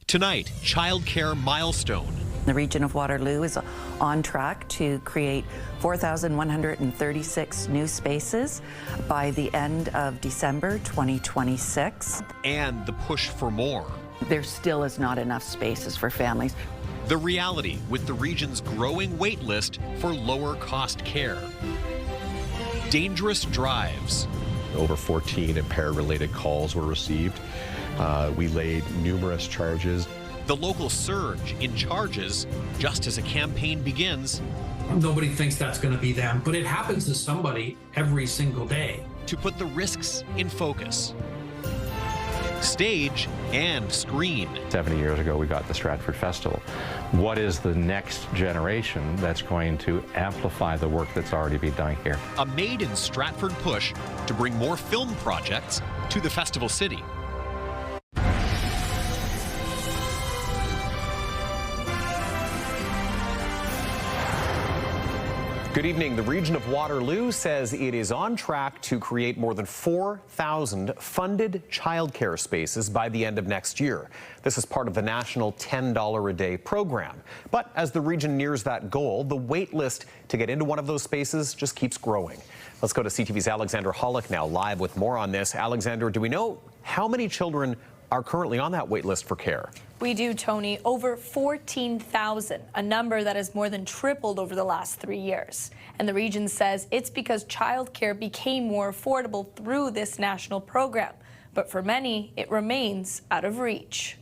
Tonight, childcare milestone. The region of Waterloo is on track to create 4,136 new spaces by the end of December 2026. And the push for more. There still is not enough spaces for families. The reality with the region's growing wait list for lower cost care. Dangerous drives. Over 14 impaired-related calls were received. We laid numerous charges. The local surge in charges just as a campaign begins. Nobody thinks that's going to be them, but it happens to somebody every single day. To put the risks in focus. Stage and screen. 70 years ago, we got the Stratford Festival. What is the next generation that's going to amplify the work that's already been done here? A made in Stratford push to bring more film projects to the festival city. Good evening. The region of Waterloo says it is on track to create more than 4,000 funded childcare spaces by the end of next year. This is part of the national $10 a day program. But as the region nears that goal, the wait list to get into one of those spaces just keeps growing. Let's go to CTV's Alexander Hollick now, live with more on this. Alexander, do we know how many children are currently on that wait list for care? We do, Tony. Over 14,000, a number that has more than tripled over the last 3 years. And the region says it's because childcare became more affordable through this national program. But for many, it remains out of reach.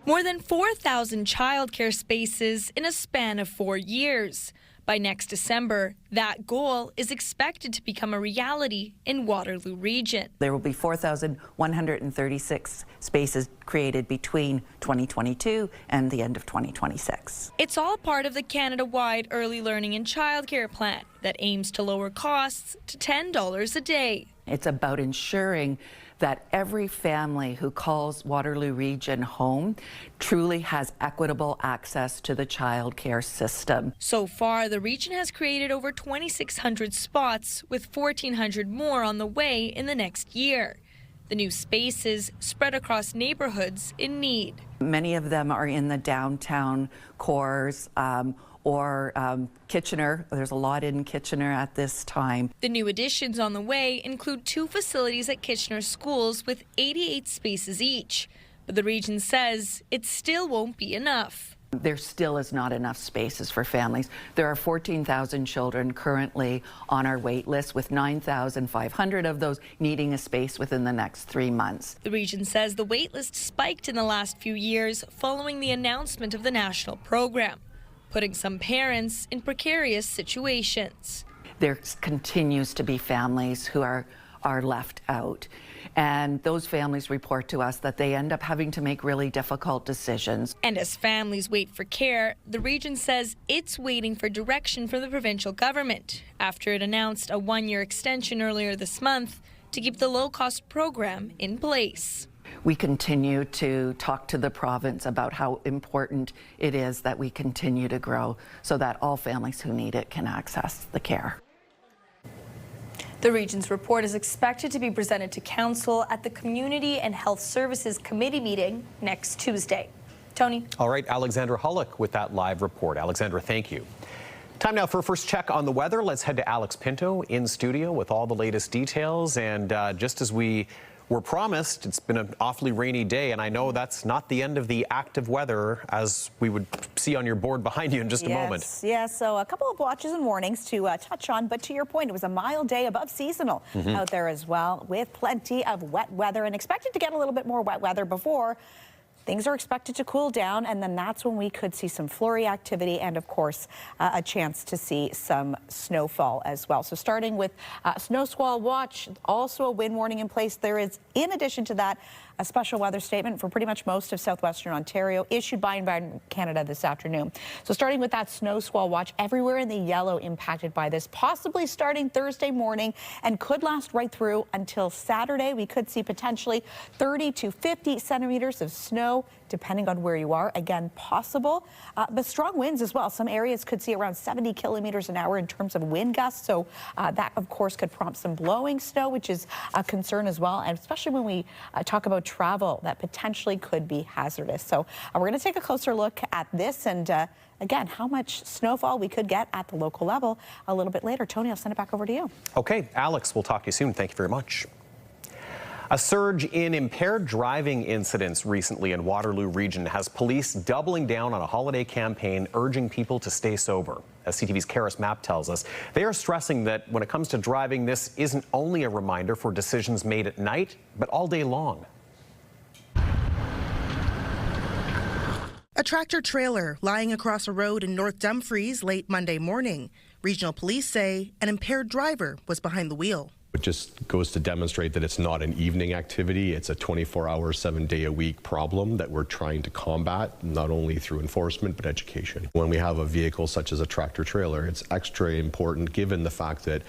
More than 4,000 childcare spaces in a span of 4 years. By next December, that goal is expected to become a reality in Waterloo Region. There will be 4,136 spaces created between 2022 and the end of 2026. It's all part of the Canada-wide Early Learning and Childcare Plan that aims to lower costs to $10 a day. It's about ensuring that every family who calls Waterloo Region home truly has equitable access to the child care system. So far, the region has created over 2,600 spots, with 1,400 more on the way in the next year. The new spaces spread across neighborhoods in need. Many of them are in the downtown cores, or Kitchener. There's a lot in Kitchener at this time. The new additions on the way include 2 facilities at Kitchener schools with 88 spaces each. But the region says it still won't be enough. There still is not enough spaces for families. There are 14,000 children currently on our wait list, with 9,500 of those needing a space within the next 3 months. The region says the wait list spiked in the last few years following the announcement of the national program, putting some parents in precarious situations. There continues to be families who are left out. And those families report to us that they end up having to make really difficult decisions. And as families wait for care, the region says it's waiting for direction from the provincial government after it announced a 1-year extension earlier this month to keep the low-cost program in place. We continue to talk to the province about how important it is that we continue to grow so that all families who need it can access the care. The region's report is expected to be presented to Council at the Community and Health Services Committee meeting next Tuesday. Tony? All right, Alexandra Hollick with that live report. Alexandra, thank you. Time now for a first check on the weather. Let's head to Alex Pinto in studio with all the latest details. And just as we were promised, it's been an awfully rainy day, and I know that's not the end of the active weather, as we would see on your board behind you in just a moment. Yes, so a couple of watches and warnings to touch on, but to your point, it was a mild day above seasonal out there as well, with plenty of wet weather, and expected to get a little bit more wet weather before things are expected to cool down, and then that's when we could see some flurry activity and, of course, a chance to see some snowfall as well. So starting with snow squall watch, also a wind warning in place. There is, in addition to that, a special weather statement for pretty much most of southwestern Ontario issued by Environment Canada this afternoon. So starting with that snow squall watch, everywhere in the yellow impacted by this, possibly starting Thursday morning and could last right through until Saturday. We could see potentially 30 to 50 centimeters of snow snow, depending on where you are. Again, possible, but strong winds as well. Some areas could see around 70 kilometers an hour in terms of wind gusts. So that, of course, could prompt some blowing snow, which is a concern as well. And especially when we talk about travel, that potentially could be hazardous. So we're going to take a closer look at this and again, how much snowfall we could get at the local level a little bit later. Tony, I'll send it back over to you. Okay, Alex, we'll talk to you soon. Thank you very much. A surge in impaired driving incidents recently in Waterloo Region has police doubling down on a holiday campaign urging people to stay sober. As CTV's Karis Mapp tells us, they are stressing that when it comes to driving, this isn't only a reminder for decisions made at night, but all day long. A tractor trailer lying across a road in North Dumfries late Monday morning. Regional police say an impaired driver was behind the wheel. It just goes to demonstrate that it's not an evening activity. It's a 24-hour, 7-day-a-week problem that we're trying to combat, not only through enforcement, but education. When we have a vehicle such as a tractor trailer, it's extra important given the fact that,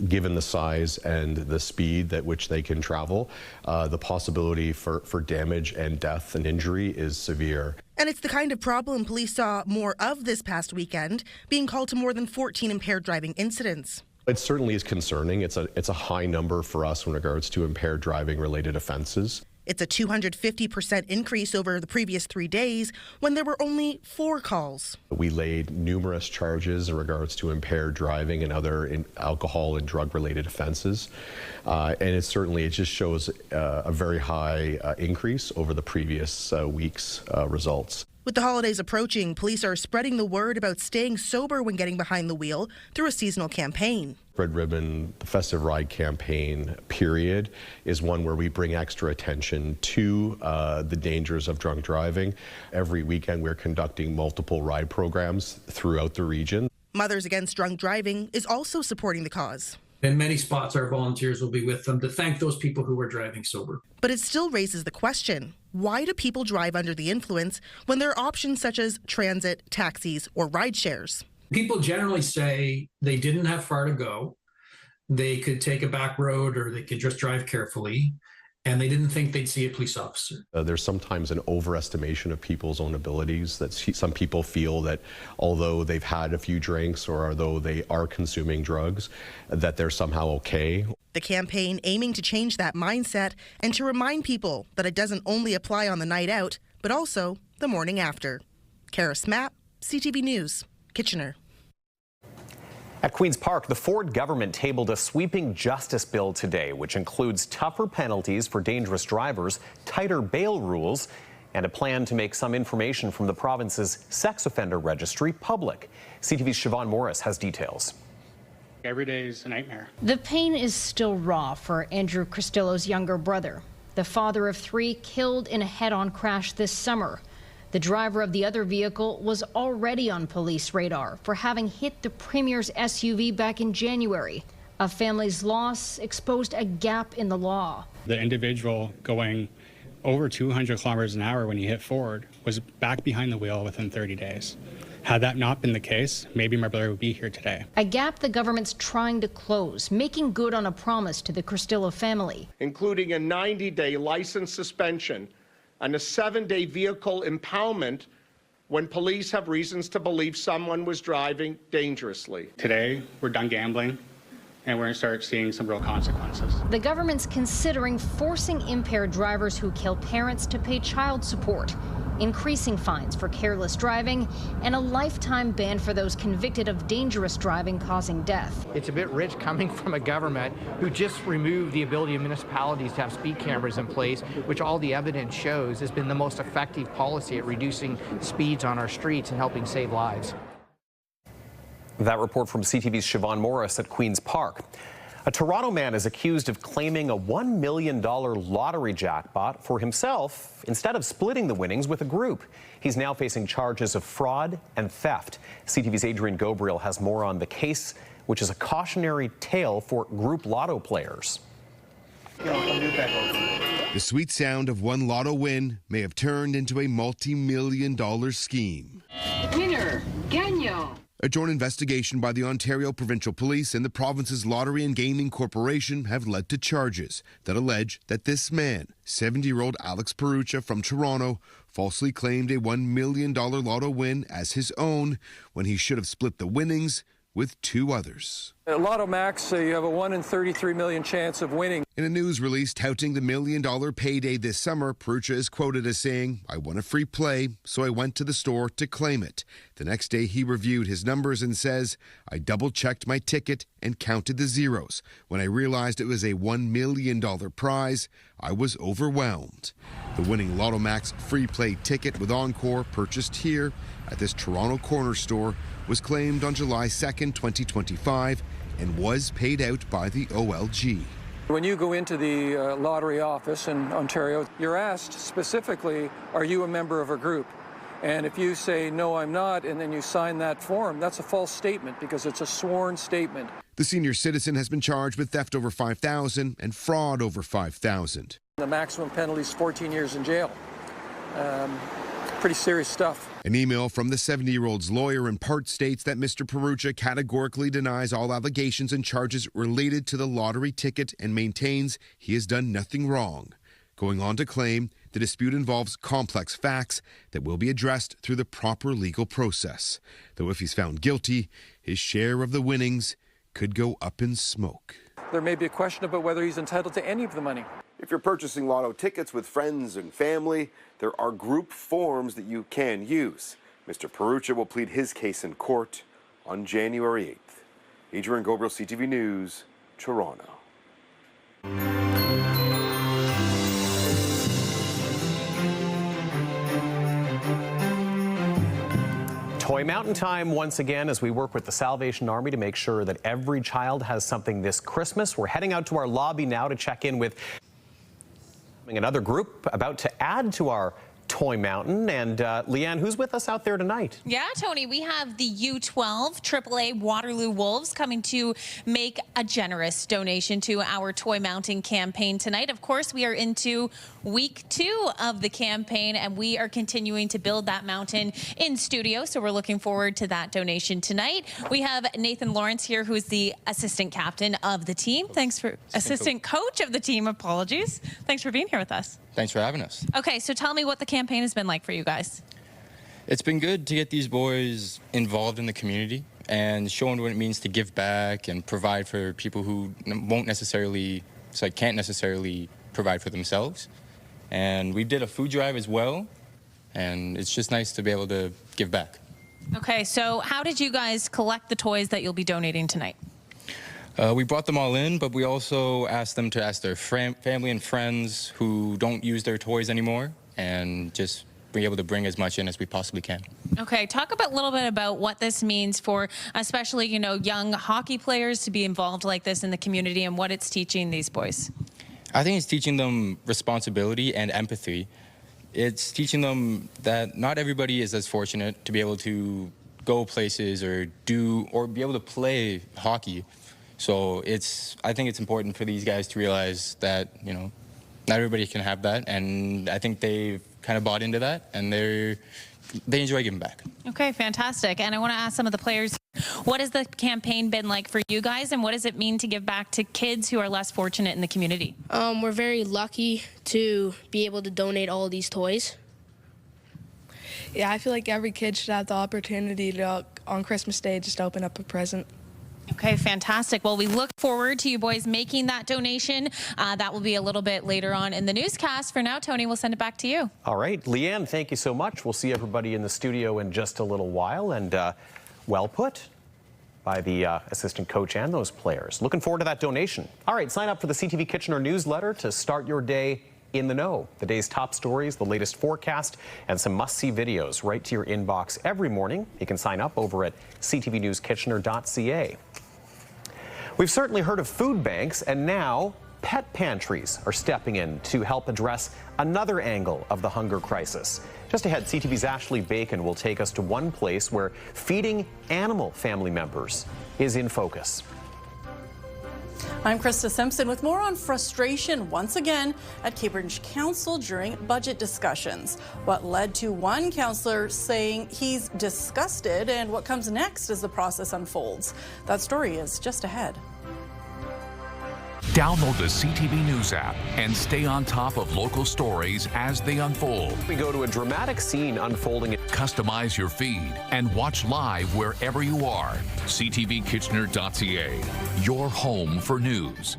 given the size and the speed at which they can travel, the possibility for damage and death and injury is severe. And it's the kind of problem police saw more of this past weekend, being called to more than 14 impaired driving incidents. It certainly is concerning. It's a high number for us in regards to impaired driving related offenses. It's a 250% increase over the previous 3 days when there were only 4 calls. We laid numerous charges in regards to impaired driving and other alcohol and drug related offenses. And it just shows a very high increase over the previous week's results. With the holidays approaching, police are spreading the word about staying sober when getting behind the wheel through a seasonal campaign. Red Ribbon, the Festive Ride campaign period, is one where we bring extra attention to the dangers of drunk driving. Every weekend we're conducting multiple ride programs throughout the region. Mothers Against Drunk Driving is also supporting the cause. In many spots, our volunteers will be with them to thank those people who are driving sober. But it still raises the question, why do people drive under the influence when there are options such as transit, taxis, or ride shares? People generally say they didn't have far to go. They could take a back road or they could just drive carefully. And they didn't think they'd see a police officer. There's sometimes an overestimation of people's own abilities, that some people feel that although they've had a few drinks or although they are consuming drugs, that they're somehow okay. The campaign aiming to change that mindset and to remind people that it doesn't only apply on the night out, but also the morning after. Karis Mapp, CTV News, Kitchener. At Queen's Park, the Ford government tabled a sweeping justice bill today, which includes tougher penalties for dangerous drivers, tighter bail rules, and a plan to make some information from the province's sex offender registry public. CTV's Siobhan Morris has details. Every day is a nightmare. The pain is still raw for Andrew Cristillo's younger brother, the father of 3 killed in a head-on crash this summer. The driver of the other vehicle was already on police radar for having hit the Premier's SUV back in January. A family's loss exposed a gap in the law. The individual going over 200 kilometers an hour when he hit Ford was back behind the wheel within 30 days. Had that not been the case, maybe my brother would be here today. A gap the government's trying to close, making good on a promise to the Cristillo family. Including a 90-day license suspension and a 7-day vehicle impoundment when police have reasons to believe someone was driving dangerously. Today, we're done gambling, and we're going to start seeing some real consequences. The government's considering forcing impaired drivers who kill parents to pay child support, increasing fines for careless driving, and a lifetime ban for those convicted of dangerous driving causing death. It's a bit rich coming from a government who just removed the ability of municipalities to have speed cameras in place, which all the evidence shows has been the most effective policy at reducing speeds on our streets and helping save lives. That report from CTV's Siobhan Morris at Queen's Park. A Toronto man is accused of claiming a $1 million lottery jackpot for himself instead of splitting the winnings with a group. He's now facing charges of fraud and theft. CTV's Adrian Gobriel has more on the case, which is a cautionary tale for group lotto players. The sweet sound of one lotto win may have turned into a multi-million-dollar scheme. Winner, Gagnon. A joint investigation by the Ontario Provincial Police and the province's Lottery and Gaming Corporation have led to charges that allege that this man, 70-year-old Alex Perucha from Toronto, falsely claimed a $1 million lotto win as his own when he should have split the winnings with two others. At Lotto Max, you have a 1 in 33 million chance of winning. In a news release touting the $1 million payday this summer, Perucha is quoted as saying, "I won a free play, so I went to the store to claim it." The next day he reviewed his numbers and says, "I double-checked my ticket and counted the zeros. When I realized it was a $1 million prize, I was overwhelmed." The winning Lotto Max free play ticket with Encore, purchased here at this Toronto corner store, was claimed on July 2nd, 2025, and was paid out by the OLG. When you go into the lottery office in Ontario, you're asked specifically, are you a member of a group? And if you say, no, I'm not, and then you sign that form, that's a false statement because it's a sworn statement. The senior citizen has been charged with theft over $5,000 and fraud over $5,000. The maximum penalty is 14 years in jail. Pretty serious stuff. An email from the 70-year-old's lawyer in part states that Mr. Perucha categorically denies all allegations and charges related to the lottery ticket and maintains he has done nothing wrong, going on to claim the dispute involves complex facts that will be addressed through the proper legal process. Though if he's found guilty, his share of the winnings could go up in smoke. There may be a question about whether he's entitled to any of the money. If you're purchasing lotto tickets with friends and family, there are group forms that you can use. Mr. Perucha will plead his case in court on January 8th. Adrian Gobriel, CTV News, Toronto. Toy Mountain time once again as we work with the Salvation Army to make sure that every child has something this Christmas. We're heading out to our lobby now to check in with another group about to add to our Toy Mountain. And Leanne, who's with us out there tonight? Yeah, Tony, we have the U12 AAA Waterloo Wolves coming to make a generous donation to our Toy Mountain campaign tonight. Of course, we are into week 2 of the campaign, and we are continuing to build that mountain in studio. So we're looking forward to that donation tonight. We have Nathan Lawrence here, who's the assistant captain of the team. Thanks for assistant coach of the team. Apologies. Thanks for being here with us. Thanks for having us. Okay, so tell me what the campaign has been like for you guys. It's been good to get these boys involved in the community and showing what it means to give back and provide for people who can't necessarily provide for themselves. And we did a food drive as well, and it's just nice to be able to give back. Okay, so how did you guys collect the toys that you'll be donating tonight? We brought them all in, but we also asked them to ask their family and friends who don't use their toys anymore and just be able to bring as much in as we possibly can. Okay, talk a little bit about what this means for especially, young hockey players to be involved like this in the community and what it's teaching these boys. I think it's teaching them responsibility and empathy. It's teaching them that not everybody is as fortunate to be able to go places or be able to play hockey. So I think it's important for these guys to realize that, not everybody can have that. And I think they've kind of bought into that, and they enjoy giving back. Okay, fantastic. And I want to ask some of the players, what has the campaign been like for you guys, and what does it mean to give back to kids who are less fortunate in the community? We're very lucky to be able to donate all of these toys. Yeah, I feel like every kid should have the opportunity to, on Christmas Day, just open up a present. Okay, fantastic. Well, we look forward to you boys making that donation. That will be a little bit later on in the newscast. For now, Tony, we'll send it back to you. All right, Leanne, thank you so much. We'll see everybody in the studio in just a little while, and well put by the assistant coach and those players. Looking forward to that donation. All right, sign up for the CTV Kitchener newsletter to start your day in the know. The day's top stories, the latest forecast, and some must-see videos right to your inbox every morning. You can sign up over at ctvnewskitchener.ca. We've certainly heard of food banks, and now pet pantries are stepping in to help address another angle of the hunger crisis. Just ahead, CTV's Ashley Bacon will take us to one place where feeding animal family members is in focus. I'm Krista Simpson with more on frustration once again at Cambridge Council during budget discussions. What led to one councillor saying he's disgusted and what comes next as the process unfolds. That story is just ahead. Download the CTV News app and stay on top of local stories as they unfold. We go to a dramatic scene unfolding. Customize your feed and watch live wherever you are. CTVKitchener.ca, your home for news.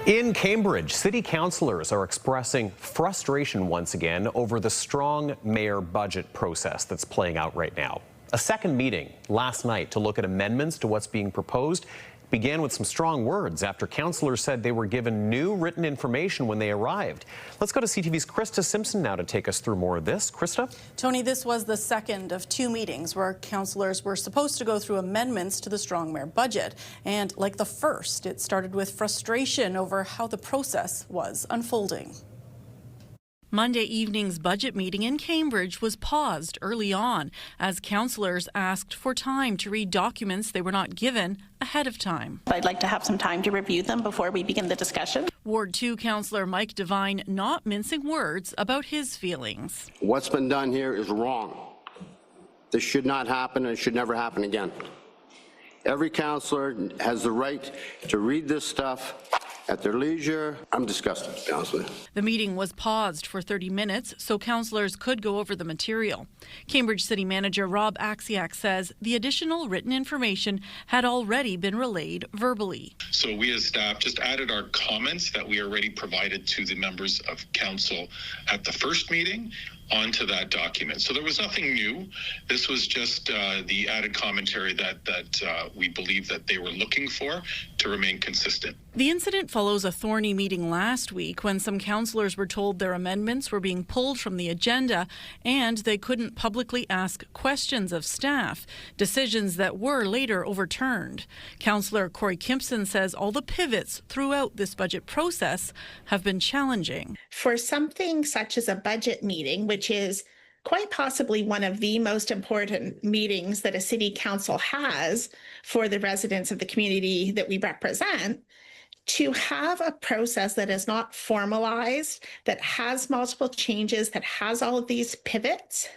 In Cambridge, city councillors are expressing frustration once again over the strong mayor budget process that's playing out right now. A second meeting last night to look at amendments to what's being proposed began with some strong words after councillors said they were given new written information when they arrived. Let's go to CTV's Krista Simpson now to take us through more of this. Krista? Tony, this was the second of two meetings where councillors were supposed to go through amendments to the strong mayor budget. And like the first, it started with frustration over how the process was unfolding. Monday evening's budget meeting in Cambridge was paused early on as councillors asked for time to read documents they were not given ahead of time. I'd like to have some time to review them before we begin the discussion. Ward 2 councillor Mike Devine not mincing words about his feelings. What's been done here is wrong. This should not happen and it should never happen again. Every councillor has the right to read this stuff at their leisure. I'm disgusted, to be honest with you. The meeting was paused for 30 minutes so councillors could go over the material. Cambridge City Manager Rob Axiak says the additional written information had already been relayed verbally. So we as staff just added our comments that we already provided to the members of council at the first meeting onto that document. So there was nothing new. This was just the added commentary that we believe that they were looking for to remain consistent. The incident follows a thorny meeting last week when some councillors were told their amendments were being pulled from the agenda and they couldn't publicly ask questions of staff, decisions that were later overturned. Councillor Corey Kimpson says all the pivots throughout this budget process have been challenging. For something such as a budget meeting, which is quite possibly one of the most important meetings that a city council has for the residents of the community that we represent, to have a process that is not formalized, that has multiple changes, that has all of these pivots,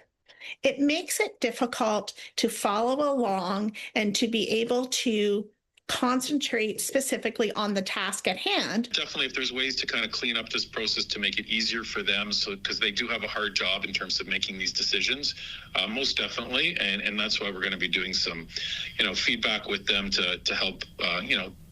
it makes it difficult to follow along and to be able to concentrate specifically on the task at hand. Definitely, if there's ways to kind of clean up this process to make it easier for them, so because they do have a hard job in terms of making these decisions, most definitely, and that's why we're going to be doing some, feedback with them to help,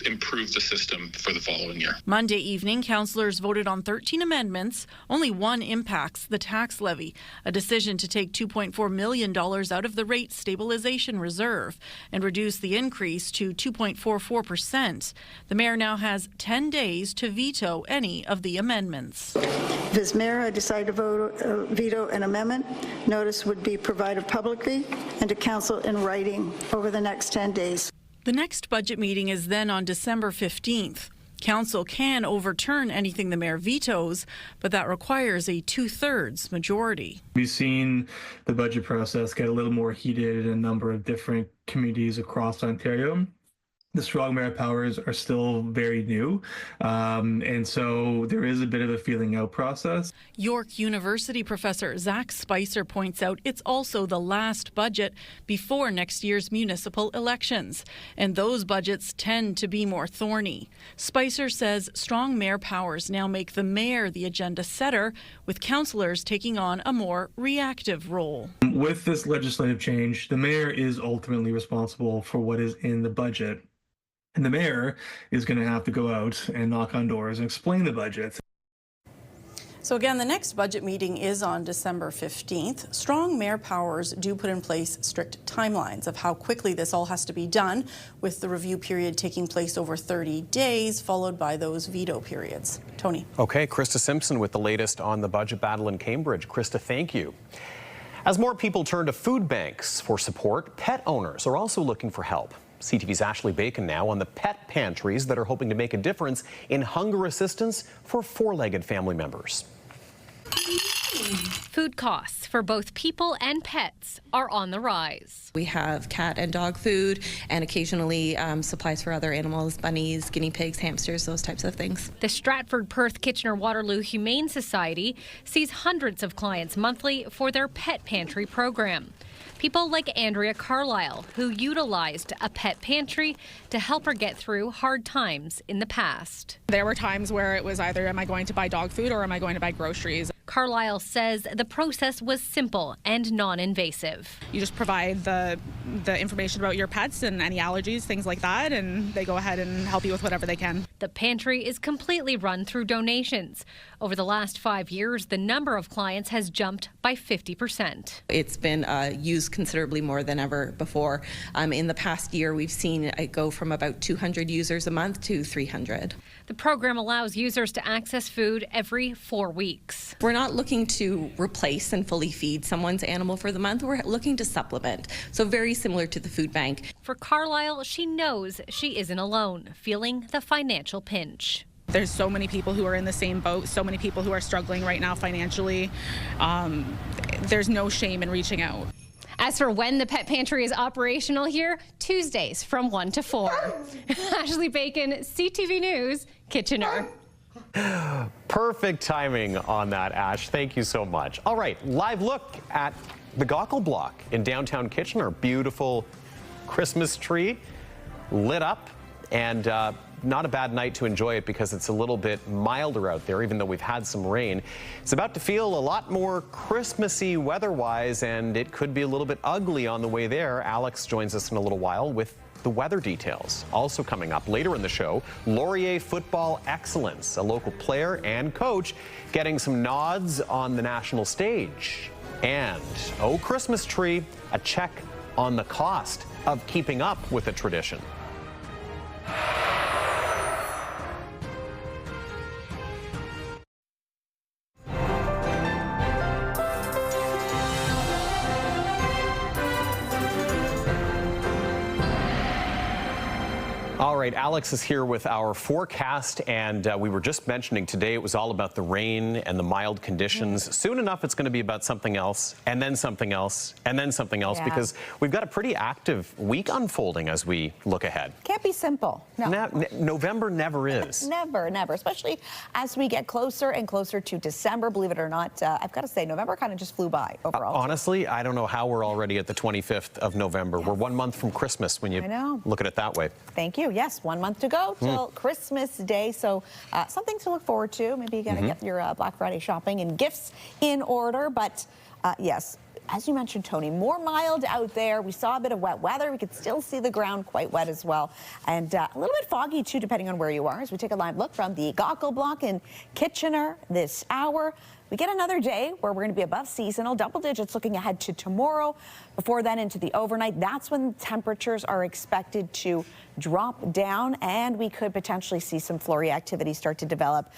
improve the system for the following year. Monday evening, councillors voted on 13 amendments. Only one impacts the tax levy, a decision to take $2.4 million out of the rate stabilization reserve and reduce the increase to 2.44%. The mayor now has 10 days to veto any of the amendments. If as mayor I decide to veto an amendment, notice would be provided publicly and to council in writing over the next 10 days. The next budget meeting is then on December 15th. Council can overturn anything the mayor vetoes, but that requires a 2/3 majority. We've seen the budget process get a little more heated in a number of different communities across Ontario. The strong mayor powers are still very new, and so there is a bit of a feeling out process. York University professor Zach Spicer points out it's also the last budget before next year's municipal elections, and those budgets tend to be more thorny. Spicer says strong mayor powers now make the mayor the agenda setter, with councillors taking on a more reactive role. With this legislative change, the mayor is ultimately responsible for what is in the budget. And the mayor is going to have to go out and knock on doors and explain the budget. So again, the next budget meeting is on December 15th. Strong mayor powers do put in place strict timelines of how quickly this all has to be done, with the review period taking place over 30 days, followed by those veto periods. Tony. Okay, Krista Simpson with the latest on the budget battle in Cambridge. Krista, thank you. As more people turn to food banks for support, pet owners are also looking for help. CTV's Ashley Bacon now on the pet pantries that are hoping to make a difference in hunger assistance for four-legged family members. Food costs for both people and pets are on the rise. We have cat and dog food and occasionally supplies for other animals, bunnies, guinea pigs, hamsters, those types of things. The Stratford, Perth, Kitchener, Waterloo Humane Society sees hundreds of clients monthly for their pet pantry program. People like Andrea Carlisle, who utilized a pet pantry to help her get through hard times in the past. There were times where it was either am I going to buy dog food or am I going to buy groceries? Carlisle says the process was simple and non-invasive. You just provide the information about your pets and any allergies, things like that, and they go ahead and help you with whatever they can. The pantry is completely run through donations. Over the last 5 years, the number of clients has jumped by 50%. It's been used considerably more than ever before. In the past year, we've seen it go from about 200 users a month to 300. The program allows users to access food every 4 weeks. We're not looking to replace and fully feed someone's animal for the month. We're looking to supplement. So very similar to the food bank. For Carlisle, she knows she isn't alone, feeling the financial pinch. There's so many people who are in the same boat, so many people who are struggling right now financially. There's no shame in reaching out. As for when the pet pantry is operational here, Tuesdays from 1 to 4. Ashley Bacon, CTV News, Kitchener. Perfect timing on that, Ash. Thank you so much. All right, live look at the Gaukel Block in downtown Kitchener. Beautiful Christmas tree lit up, and not a bad night to enjoy it because it's a little bit milder out there, even though we've had some rain. It's about to feel a lot more Christmassy weather-wise, and it could be a little bit ugly on the way there. Alex joins us in a little while with the weather details. Also coming up later in the show, Laurier football excellence, a local player and coach getting some nods on the national stage. And, oh, Christmas tree, a check on the cost of keeping up with the tradition. All right, Alex is here with our forecast, and we were just mentioning today it was all about the rain and the mild conditions. Soon enough, it's going to be about something else, and then something else, and then something else, because we've got a pretty active week unfolding as we look ahead. Can't be simple. No. November never is. Never, especially as we get closer and closer to December. Believe it or not, I've got to say, November kind of just flew by overall. Honestly, I don't know how we're already at the 25th of November. We're 1 month from Christmas when you look at it that way. Thank you. Yes, 1 month to go till Christmas Day. So something to look forward to. Maybe you got to get your Black Friday shopping and gifts in order. But yes, as you mentioned, Tony, more mild out there. We saw a bit of wet weather. We could still see the ground quite wet as well. And a little bit foggy, too, depending on where you are. As we take a live look from the Gaukel Block in Kitchener this hour. We get another day where we're going to be above seasonal, double digits looking ahead to tomorrow. Before then, into the overnight, that's when temperatures are expected to drop down, and we could potentially see some flurry activity start to develop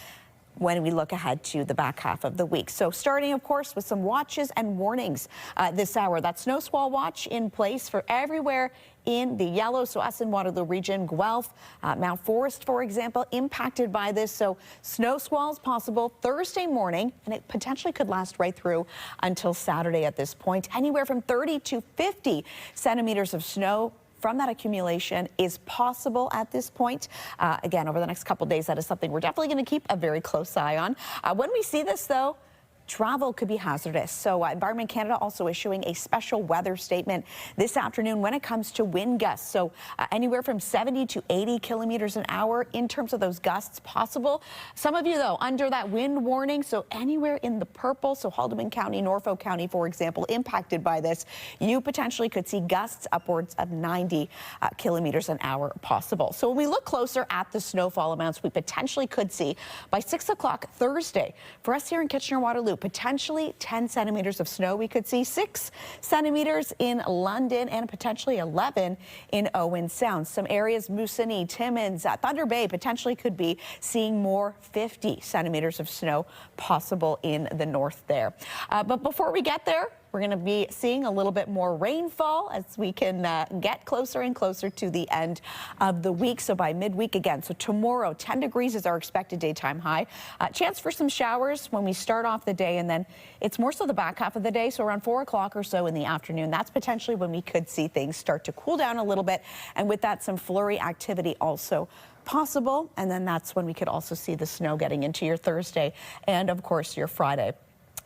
when we look ahead to the back half of the week. So starting, of course, with some watches and warnings this hour. That snow squall watch in place for everywhere in the yellow. So us in Waterloo Region, Guelph, Mount Forest, for example, impacted by this. So snow squalls possible Thursday morning, and it potentially could last right through until Saturday at this point. Anywhere from 30 to 50 centimeters of snow from that accumulation is possible at this point. Again, over the next couple of days, that is something we're definitely going to keep a very close eye on. When we see this, though, travel could be hazardous. So Environment Canada also issuing a special weather statement this afternoon when it comes to wind gusts. So anywhere from 70 to 80 kilometers an hour in terms of those gusts possible. Some of you, though, under that wind warning, so anywhere in the purple, so Haldimand County, Norfolk County, for example, impacted by this, you potentially could see gusts upwards of 90 kilometers an hour possible. So when we look closer at the snowfall amounts we potentially could see by 6 o'clock Thursday, for us here in Kitchener-Waterloo, potentially 10 centimeters of snow we could see, 6 centimeters in London, and potentially 11 in Owen Sound. Some areas, Moosonee, Timmins, Thunder Bay potentially could be seeing more, 50 centimeters of snow possible in the north there. But before we get there, we're going to be seeing a little bit more rainfall as we can get closer and closer to the end of the week. So by midweek again, so tomorrow 10 degrees is our expected daytime high. Chance for some showers when we start off the day, and then it's more so the back half of the day. So around 4 o'clock or so in the afternoon, that's potentially when we could see things start to cool down a little bit. And with that, some flurry activity also possible. And then that's when we could also see the snow getting into your Thursday and of course your Friday.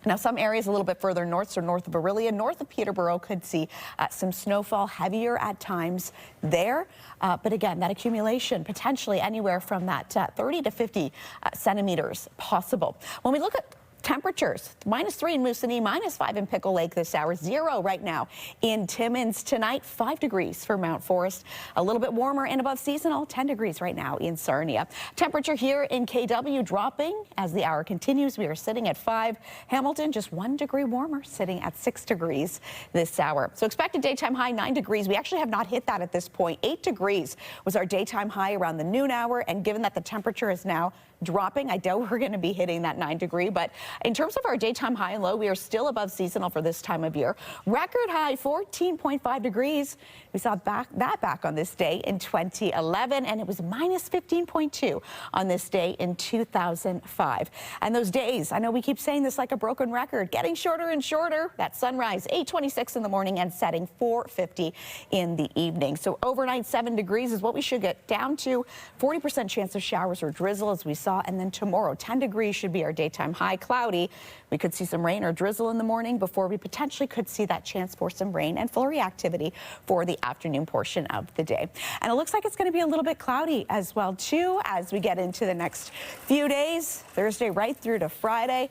Now, some areas a little bit further north, so north of Orillia, north of Peterborough, could see some snowfall, heavier at times there. But again, that accumulation potentially anywhere from that 30 to 50 centimeters possible. When we look at temperatures, -3 in Moosonee, -5 in Pickle Lake this hour, 0 right now in Timmins tonight, 5 degrees for Mount Forest, a little bit warmer and above seasonal, 10 degrees right now in Sarnia. Temperature here in KW dropping as the hour continues. We are sitting at 5. Hamilton just 1 degree warmer, sitting at 6 degrees this hour. So expected daytime high 9 degrees. We actually have not hit that at this point. 8 degrees was our daytime high around the noon hour, and given that the temperature is now dropping, I doubt we're going to be hitting that 9 degree, but in terms of our daytime high and low, we are still above seasonal for this time of year. Record high 14.5 degrees. We saw that back on this day in 2011, and it was -15.2 on this day in 2005. And those days, I know we keep saying this like a broken record, getting shorter and shorter. That sunrise 8:26 in the morning and setting 4:50 in the evening. So overnight 7 degrees is what we should get down to. 40% chance of showers or drizzle as we saw. And then tomorrow 10 degrees should be our daytime high. Cloudy. We could see some rain or drizzle in the morning before we potentially could see that chance for some rain and flurry activity for the afternoon portion of the day. And it looks like it's going to be a little bit cloudy as well too as we get into the next few days, Thursday right through to Friday.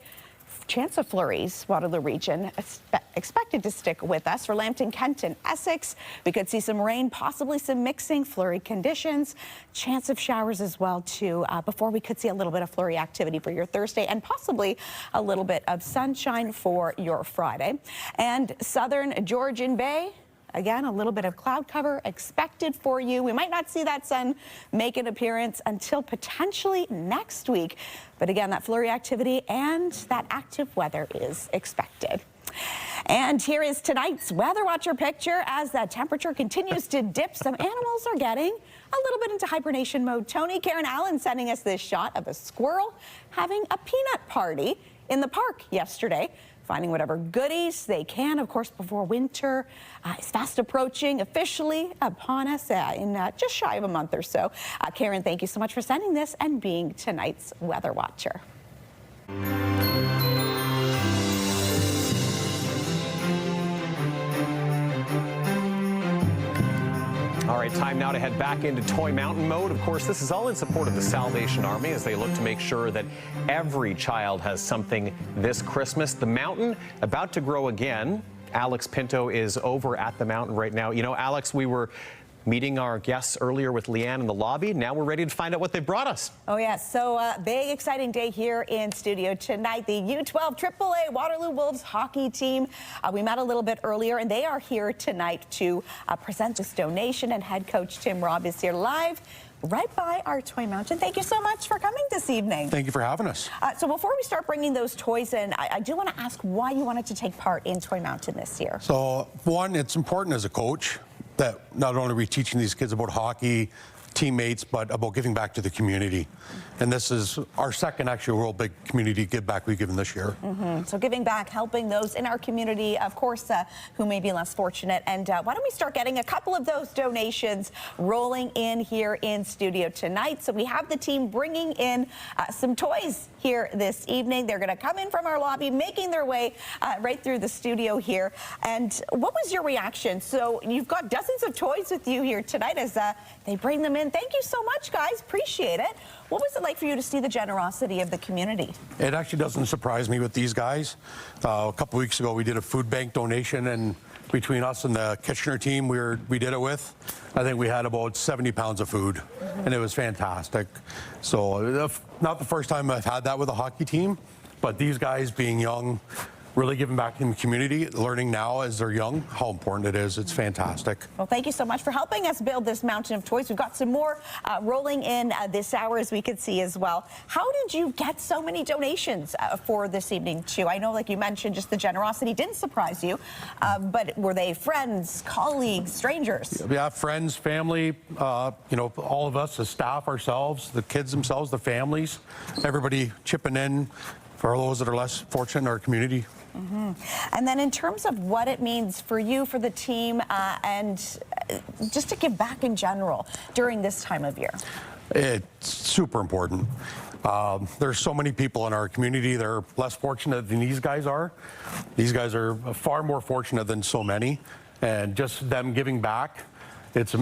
Chance of flurries, Waterloo Region expected to stick with us. For Lambton, Kent, and Essex, we could see some rain, possibly some mixing, flurry conditions. Chance of showers as well, too, before we could see a little bit of flurry activity for your Thursday and possibly a little bit of sunshine for your Friday. And southern Georgian Bay, again, a little bit of cloud cover expected for you. We might not see that sun make an appearance until potentially next week. But again, that flurry activity and that active weather is expected. And here is tonight's Weather Watcher picture as that temperature continues to dip. Some animals are getting a little bit into hibernation mode. Tony, Karen Allen sending us this shot of a squirrel having a peanut party in the park yesterday, finding whatever goodies they can, of course, before winter is fast approaching, officially upon us in just shy of a month or so. Karen, thank you so much for sending this and being tonight's Weather Watcher. All right, time now to head back into Toy Mountain mode. Of course, this is all in support of the Salvation Army as they look to make sure that every child has something this Christmas. The mountain about to grow again. Alex Pinto is over at the mountain right now. You know, Alex, we were meeting our guests earlier with Leanne in the lobby. Now we're ready to find out what they brought us. Oh, yes. So big, exciting day here in studio tonight. The U12 AAA Waterloo Wolves hockey team. We met a little bit earlier, and they are here tonight to present this donation. And head coach Tim Robb is here live right by our Toy Mountain. Thank you so much for coming this evening. Thank you for having us. So before we start bringing those toys in, I do want to ask why you wanted to take part in Toy Mountain this year. So, one, it's important as a coach that not only are we teaching these kids about hockey, teammates, but about giving back to the community. And this is our second actual real big community give back we've given this year. So giving back, helping those in our community, of course, who may be less fortunate. And why don't we start getting a couple of those donations rolling in here in studio tonight. So we have the team bringing in some toys here this evening. They're going to come in from our lobby, making their way right through the studio here. And what was your reaction? So you've got dozens of toys with you here tonight as they bring them in. Thank you so much, guys. Appreciate it. What was it like for you to see the generosity of the community? It actually doesn't surprise me with these guys. A couple weeks ago, we did a food bank donation, and between us and the Kitchener team we did it with, I think we had about 70 pounds of food, and it was fantastic. So not the first time I've had that with a hockey team, but these guys being young, really giving back in the community, learning now as they're young how important it is. It's fantastic. Well, thank you so much for helping us build this mountain of toys. We've got some more rolling in this hour, as we could see as well. How did you get so many donations for this evening, too? I know, like you mentioned, just the generosity didn't surprise you, but were they friends, colleagues, strangers? Yeah, friends, family, you know, all of us, the staff ourselves, the kids themselves, the families, everybody chipping in for those that are less fortunate in our community. And then in terms of what it means for you, for the team, and just to give back in general during this time of year. It's super important. There's so many people in our community that are less fortunate than these guys are. These guys are far more fortunate than so many. And just them giving back, it's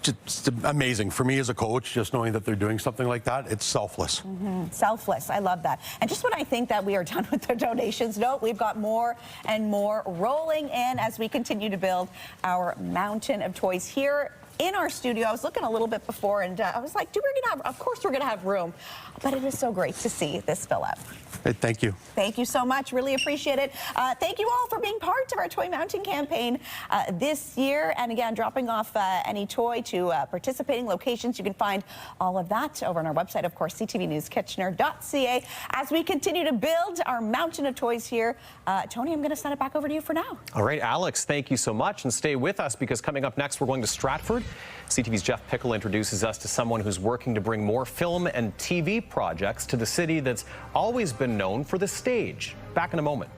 just amazing for me as a coach, just knowing that they're doing something like that. It's selfless. Selfless. I love that. And just when I think that we are done with the donations, no, we've got more and more rolling in as we continue to build our mountain of toys here in our studio. I was looking a little bit before, and I was like, of course we're gonna have room. But it is so great to see this fill up. Hey, thank you. Thank you so much. Really appreciate it. Thank you all for being part of our Toy Mountain campaign this year. And again, dropping off any toy to participating locations. You can find all of that over on our website, of course, ctvnewskitchener.ca. As we continue to build our mountain of toys here, Tony, I'm going to send it back over to you for now. All right, Alex, thank you so much. And stay with us, because coming up next, we're going to Stratford. CTV's Jeff Pickle introduces us to someone who's working to bring more film and TV projects to the city that's always been known for the stage. Back in a moment.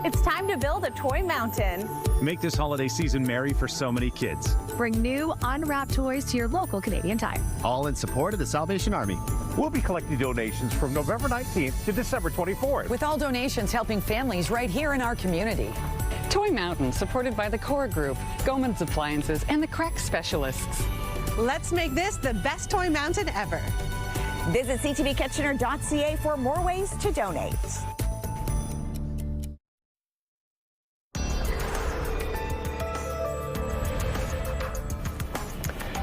It's time to build a toy mountain. Make this holiday season merry for so many kids. Bring new, unwrapped toys to your local Canadian Tire. All in support of the Salvation Army. We'll be collecting donations from November 19th to December 24th. With all donations helping families right here in our community. Toy Mountain, supported by the Core Group, Goman's Appliances, and the Crack Specialists. Let's make this the best toy mountain ever. Visit ctvkitchener.ca for more ways to donate.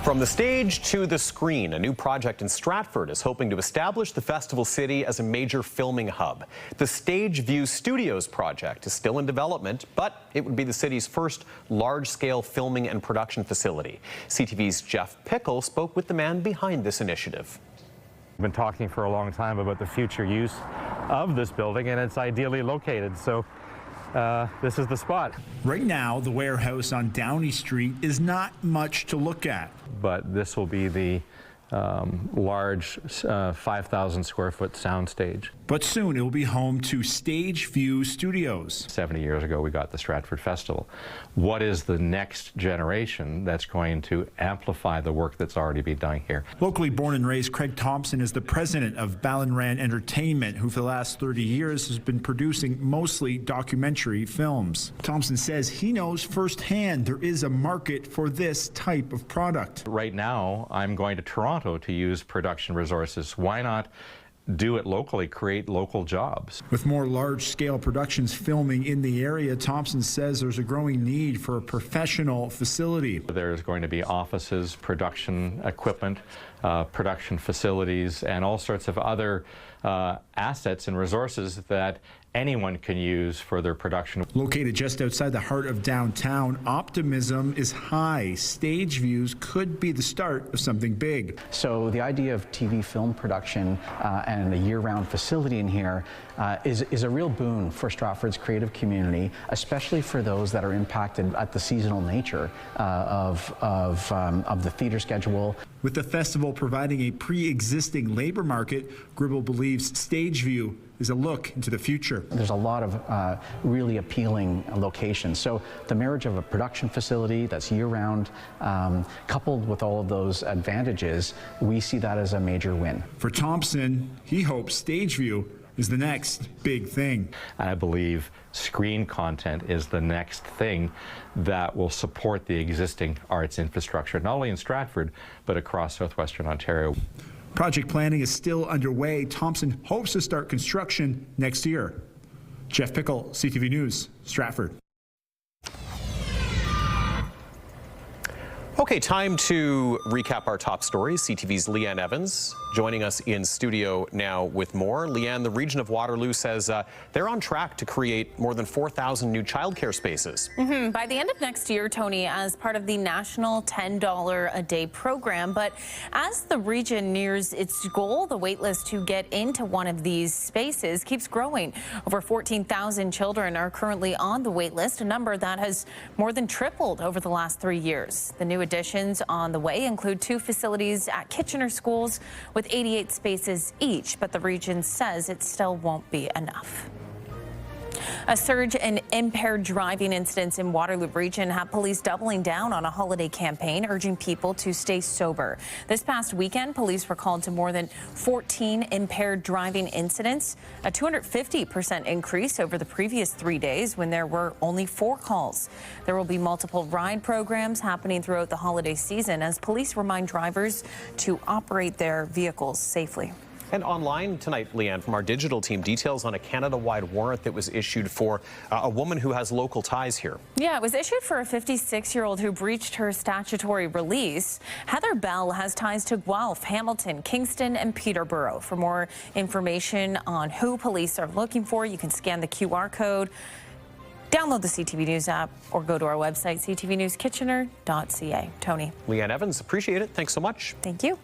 From the stage to the screen, a new project in Stratford is hoping to establish the festival city as a major filming hub. The Stage View Studios project is still in development, but it would be the city's first large-scale filming and production facility. CTV's Jeff Pickle spoke with the man behind this initiative. We've been talking for a long time about the future use of this building, and it's ideally located, so this is the spot. Right now, the warehouse on Downey Street is not much to look at. But this will be the large 5,000 square foot soundstage. But soon it will be home to Stage View Studios. 70 years ago, we got the Stratford Festival. What is the next generation that's going to amplify the work that's already been done here? Locally born and raised, Craig Thompson is the president of Ballinran Entertainment, who for the last 30 years has been producing mostly documentary films. Thompson says he knows firsthand there is a market for this type of product. Right now, I'm going to Toronto to use production resources. Why not do it locally, create local jobs? With more large-scale productions filming in the area, Thompson says there's a growing need for a professional facility. There's going to be offices, production equipment, production facilities, and all sorts of other assets and resources that anyone can use for their production. Located just outside the heart of downtown, optimism is high. Stage Views could be the start of something big. So the idea of TV film production and a year-round facility in here is a real boon for Stratford's creative community, especially for those that are impacted at the seasonal nature of the theater schedule. With the festival providing a pre-existing labor market, Gribble believes Stage View is a look into the future. There's a lot of really appealing locations. So the marriage of a production facility that's year-round, coupled with all of those advantages, we see that as a major win. For Thompson, he hopes Stage View is the next big thing. I believe screen content is the next thing that will support the existing arts infrastructure, not only in Stratford, but across southwestern Ontario. Project planning is still underway. Thompson hopes to start construction next year. Jeff Pickle, CTV News, Stratford. Okay, time to recap our top stories. CTV's Leanne Evans joining us in studio now with more. Leanne, the region of Waterloo says they're on track to create more than 4,000 new childcare spaces. By the end of next year, Tony, as part of the national $10 a day program. But as the region nears its goal, the wait list to get into one of these spaces keeps growing. Over 14,000 children are currently on the wait list, a number that has more than tripled over the last 3 years. The new additions on the way include 2 facilities at Kitchener schools with 88 spaces each, but the region says it still won't be enough. A surge in impaired driving incidents in Waterloo Region have police doubling down on a holiday campaign urging people to stay sober. This past weekend, police were called to more than 14 impaired driving incidents, a 250% increase over the previous 3 days when there were only 4 calls. There will be multiple ride programs happening throughout the holiday season as police remind drivers to operate their vehicles safely. And online tonight, Leanne, from our digital team, details on a Canada-wide warrant that was issued for a woman who has local ties here. Yeah, it was issued for a 56-year-old who breached her statutory release. Heather Bell has ties to Guelph, Hamilton, Kingston, and Peterborough. For more information on who police are looking for, you can scan the QR code, download the CTV News app, or go to our website, ctvnewskitchener.ca. Tony. Leanne Evans, appreciate it. Thanks so much. Thank you.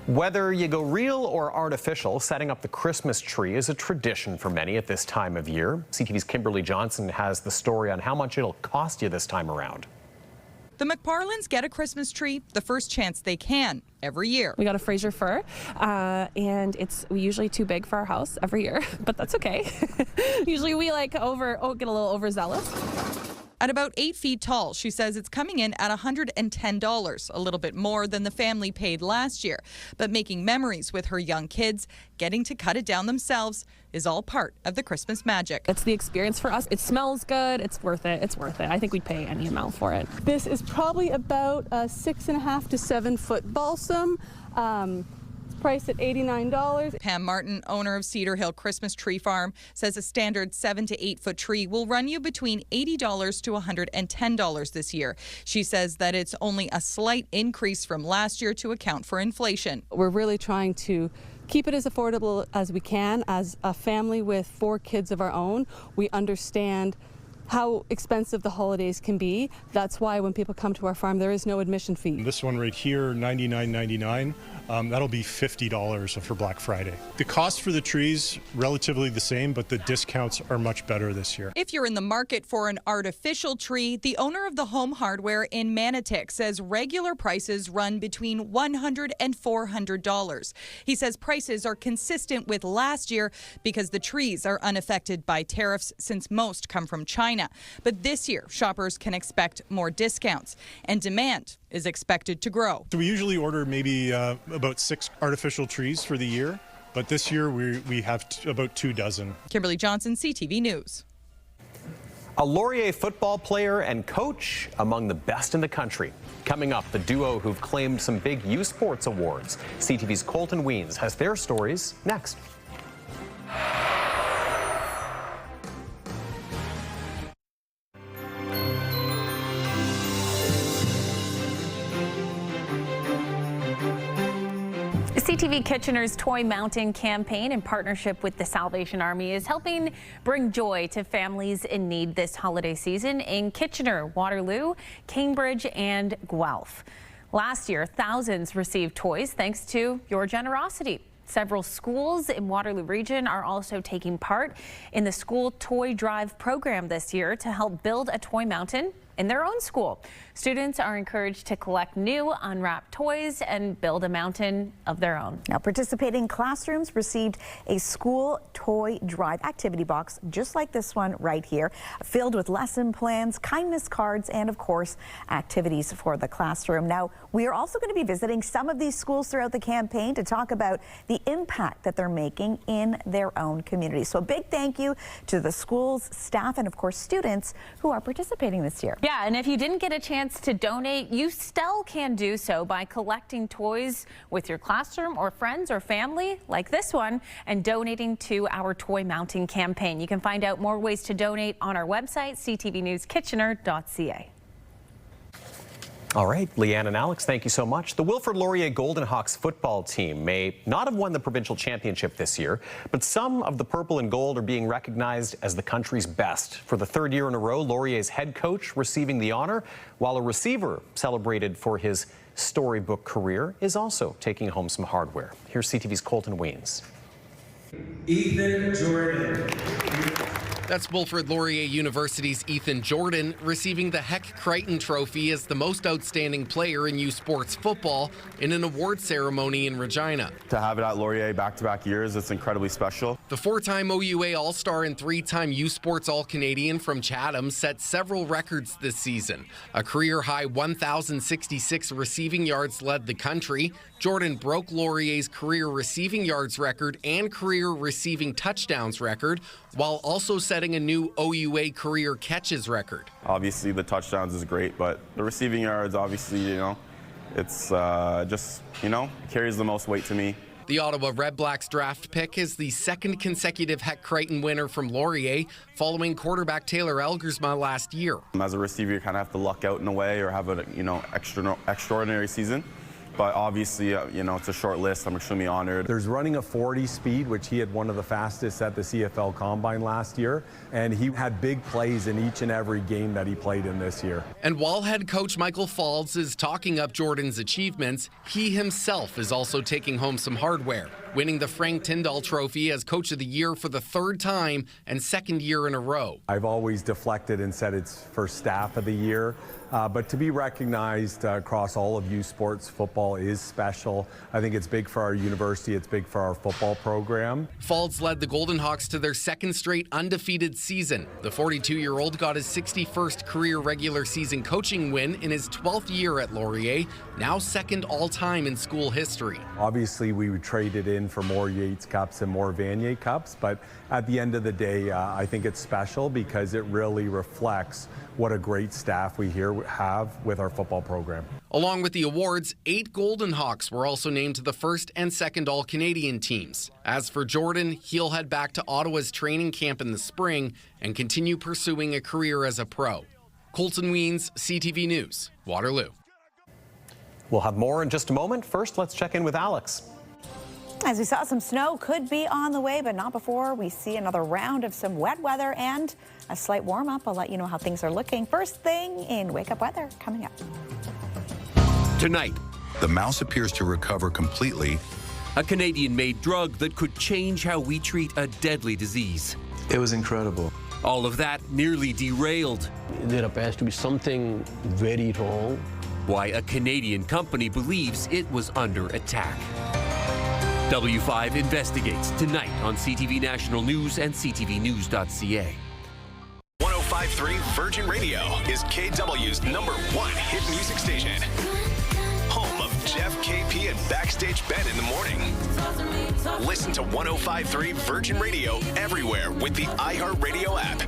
Whether you go real or artificial, setting up the Christmas tree is a tradition for many at this time of year. CTV's Kimberly Johnson has the story on how much it'll cost you this time around. The McParlins get a Christmas tree the first chance they can every year. We got a Fraser fir, and it's usually too big for our house every year, but that's okay. Usually we get a little overzealous. At about 8 feet tall, she says it's coming in at $110, a little bit more than the family paid last year. But making memories with her young kids, getting to cut it down themselves, is all part of the Christmas magic. It's the experience for us. It smells good. It's worth it. It's worth it. I think we'd pay any amount for it. This is probably about a 6.5 to 7 foot balsam. Priced at $89. Pam Martin, owner of Cedar Hill Christmas Tree Farm, says a standard 7 to 8 foot tree will run you between $80 to $110 this year. She says that it's only a slight increase from last year to account for inflation. We're really trying to keep it as affordable as we can. As a family with 4 kids of our own, we understand how expensive the holidays can be. That's why when people come to our farm, there is no admission fee. This one right here, $99.99. That'll be $50 for Black Friday. The cost for the trees, relatively the same, but the discounts are much better this year. If you're in the market for an artificial tree, the owner of the Home Hardware in Manotick says regular prices run between $100 and $400. He says prices are consistent with last year because the trees are unaffected by tariffs since most come from China. But this year, shoppers can expect more discounts, and demand is expected to grow. So we usually order maybe about 6 artificial trees for the year, but this year we have about 2 dozen. Kimberly Johnson, CTV News. A Laurier football player and coach among the best in the country. Coming up, the duo who've claimed some big U Sports awards. CTV's Colton Weens has their stories next. CTV Kitchener's Toy Mountain campaign in partnership with the Salvation Army is helping bring joy to families in need this holiday season in Kitchener, Waterloo, Cambridge, and Guelph. Last year, thousands received toys thanks to your generosity. Several schools in Waterloo Region are also taking part in the school toy drive program this year to help build a toy mountain in their own school. Students are encouraged to collect new unwrapped toys and build a mountain of their own. Now, participating classrooms received a school toy drive activity box just like this one right here, filled with lesson plans, kindness cards, and of course activities for the classroom. Now, we are also going to be visiting some of these schools throughout the campaign to talk about the impact that they're making in their own community. So a big thank you to the schools, staff, and of course students who are participating this year. Yeah, and if you didn't get a chance to donate, you still can do so by collecting toys with your classroom or friends or family like this one and donating to our Toy Mountain campaign. You can find out more ways to donate on our website, ctvnewskitchener.ca. All right, Leanne and Alex, thank you so much. The Wilfrid Laurier Golden Hawks football team may not have won the provincial championship this year, but some of the purple and gold are being recognized as the country's best. For the third year in a row, Laurier's head coach receiving the honor, while a receiver celebrated for his storybook career is also taking home some hardware. Here's CTV's Colton Weens. Ethan Jordan. That's Wilfrid Laurier University's Ethan Jordan receiving the Heck Crichton Trophy as the most outstanding player in U Sports football in an award ceremony in Regina. To have it at Laurier back-to-back years, it's incredibly special. The four-time OUA All-Star and three-time U Sports All-Canadian from Chatham set several records this season. A career-high 1,066 receiving yards led the country. Jordan broke Laurier's career receiving yards record and career receiving touchdowns record, while also setting a new OUA career catches record. Obviously, the touchdowns is great, but the receiving yards, obviously, it's just, carries the most weight to me. The Ottawa Red Blacks draft pick is the second consecutive Heck Crichton winner from Laurier, following quarterback Taylor Elgersma last year. As a receiver, you kind of have to luck out in a way or have an extraordinary season. But obviously, it's a short list. I'm extremely honored. There's running a 40 speed, which he had one of the fastest at the CFL Combine last year. And he had big plays in each and every game that he played in this year. And while head coach Michael Falls is talking up Jordan's achievements, he himself is also taking home some hardware, winning the Frank Tyndall Trophy as Coach of the Year for the third time and second year in a row. I've always deflected and said it's for Staff of the Year. But to be recognized across all of U Sports football is special. I think it's big for our university. It's big for our football program. Falls led the Golden Hawks to their second straight undefeated season. The 42-year-old got his 61st career regular season coaching win in his 12th year at Laurier, now second all-time in school history. Obviously, we would trade it in for more Yates Cups and more Vanier Cups, but at the end of the day, I think it's special because it really reflects what a great staff we here have with our football program. Along with the awards, 8 Golden Hawks were also named to the first and second All-Canadian teams. As for Jordan, he'll head back to Ottawa's training camp in the spring and continue pursuing a career as a pro. Colton Weens, CTV News, Waterloo. We'll have more in just a moment. First, let's check in with Alex. As we saw, some snow could be on the way, but not before we see another round of some wet weather and a slight warm-up. I'll let you know how things are looking. First thing in Wake Up Weather coming up. Tonight, the mouse appears to recover completely. A Canadian-made drug that could change how we treat a deadly disease. It was incredible. All of that nearly derailed. There appears to be something very wrong. Why a Canadian company believes it was under attack. W5 investigates tonight on CTV National News and ctvnews.ca. 105.3 Virgin Radio is KW's #1 hit music station. Home of Jeff, KP, and Backstage Ben in the morning. Listen to 105.3 Virgin Radio everywhere with the iHeartRadio app.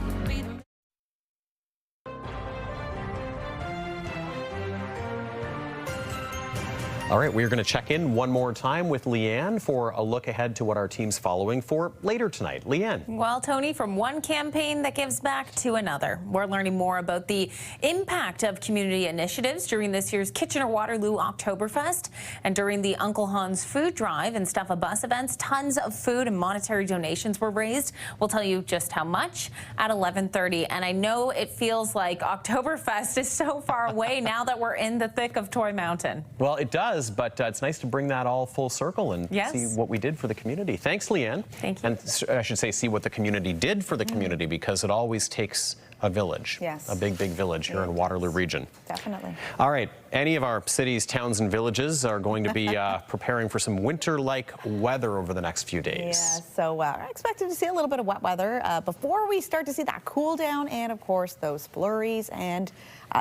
All right, we're going to check in one more time with Leanne for a look ahead to what our team's following for later tonight. Leanne. Well, Tony, from one campaign that gives back to another, we're learning more about the impact of community initiatives during this year's Kitchener Waterloo Oktoberfest and during the Uncle Hans food drive and Stuff a Bus events. Tons of food and monetary donations were raised. We'll tell you just how much at 11:30. And I know it feels like Oktoberfest is so far away now that we're in the thick of Toy Mountain. Well, it does. But it's nice to bring that all full circle and see what we did for the community. Thanks, Leanne. Thank you. And I should say, see what the community did for the community, because it always takes a village. Yes. A big, big village here in Waterloo Region. Definitely. All right. Any of our cities, towns, and villages are going to be preparing for some winter-like weather over the next few days. Yeah, so I expected to see a little bit of wet weather before we start to see that cool down and, of course, those flurries and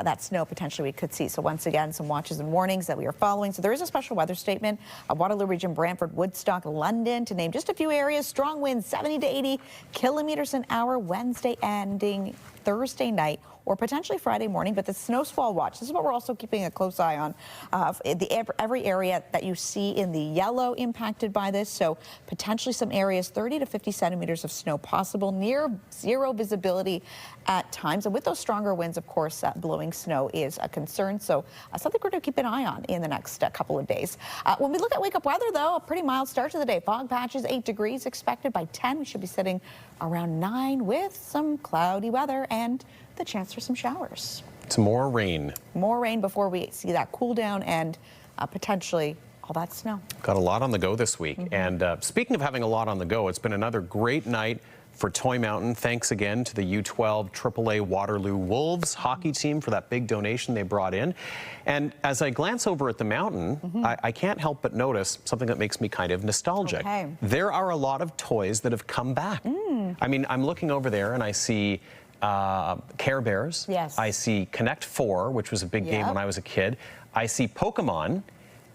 that snow potentially we could see. So once again, some watches and warnings that we are following. So there is a special weather statement. Waterloo Region, Brantford, Woodstock, London, to name just a few areas. Strong winds, 70 to 80 kilometers an hour. Wednesday ending Thursday night or potentially Friday morning, but the snow squall watch, this is what we're also keeping a close eye on. Every area that you see in the yellow impacted by this, so potentially some areas 30 to 50 centimeters of snow possible, near zero visibility at times. And with those stronger winds, of course, blowing snow is a concern. So something we're going to keep an eye on in the next couple of days. When we look at wake-up weather, though, a pretty mild start to the day. Fog patches, 8 degrees expected. By 10, we should be sitting around 9 with some cloudy weather and the chance for some showers. It's more rain. More rain before we see that cool down and potentially all that snow. Got a lot on the go this week. And speaking of having a lot on the go, it's been another great night for Toy Mountain. Thanks again to the U12 AAA Waterloo Wolves hockey team for that big donation they brought in. And as I glance over at the mountain, I can't help but notice something that makes me kind of nostalgic. Okay. There are a lot of toys that have come back. I mean, I'm looking over there and I see Care Bears. Yes. I see Connect 4, which was a big game when I was a kid. I see Pokemon.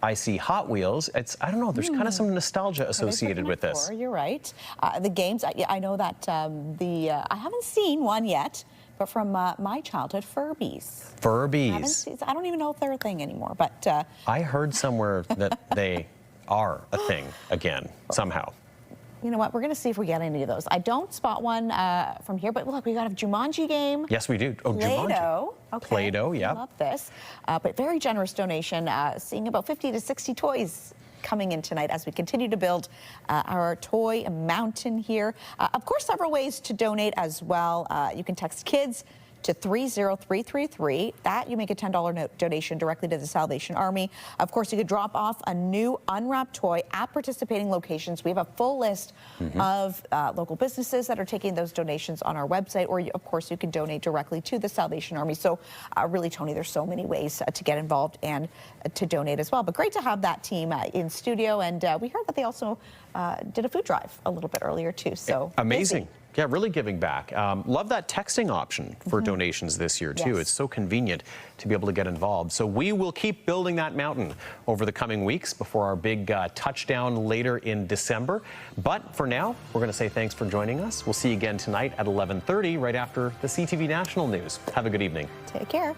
I see Hot Wheels. I don't know, there's kind of some nostalgia associated with this. You're right. The games, I know that I haven't seen one yet, but from my childhood, Furbies. Furbies. I don't even know if they're a thing anymore, but... I heard somewhere that they are a thing again, somehow. You know what? We're going to see if we get any of those. I don't spot one from here, but look, we got a Jumanji game. Yes, we do. Oh, Play-Doh. Jumanji. Okay. Play-Doh, yeah. I love this. But very generous donation, seeing about 50 to 60 toys coming in tonight as we continue to build our toy mountain here. Of course, several ways to donate as well. You can text KIDS to 30333. That you make a $10 donation directly to the Salvation Army. Of course, you could drop off a new unwrapped toy at participating locations. We have a full list of local businesses that are taking those donations on our website, or of course, you can donate directly to the Salvation Army. So really, Tony, there's so many ways to get involved and to donate as well. But great to have that team in studio. And we heard that they also did a food drive a little bit earlier too. So amazing. Busy. Yeah, really giving back. Love that texting option for donations this year, too. Yes. It's so convenient to be able to get involved. So we will keep building that mountain over the coming weeks before our big touchdown later in December. But for now, we're going to say thanks for joining us. We'll see you again tonight at 11:30, right after the CTV National News. Have a good evening. Take care.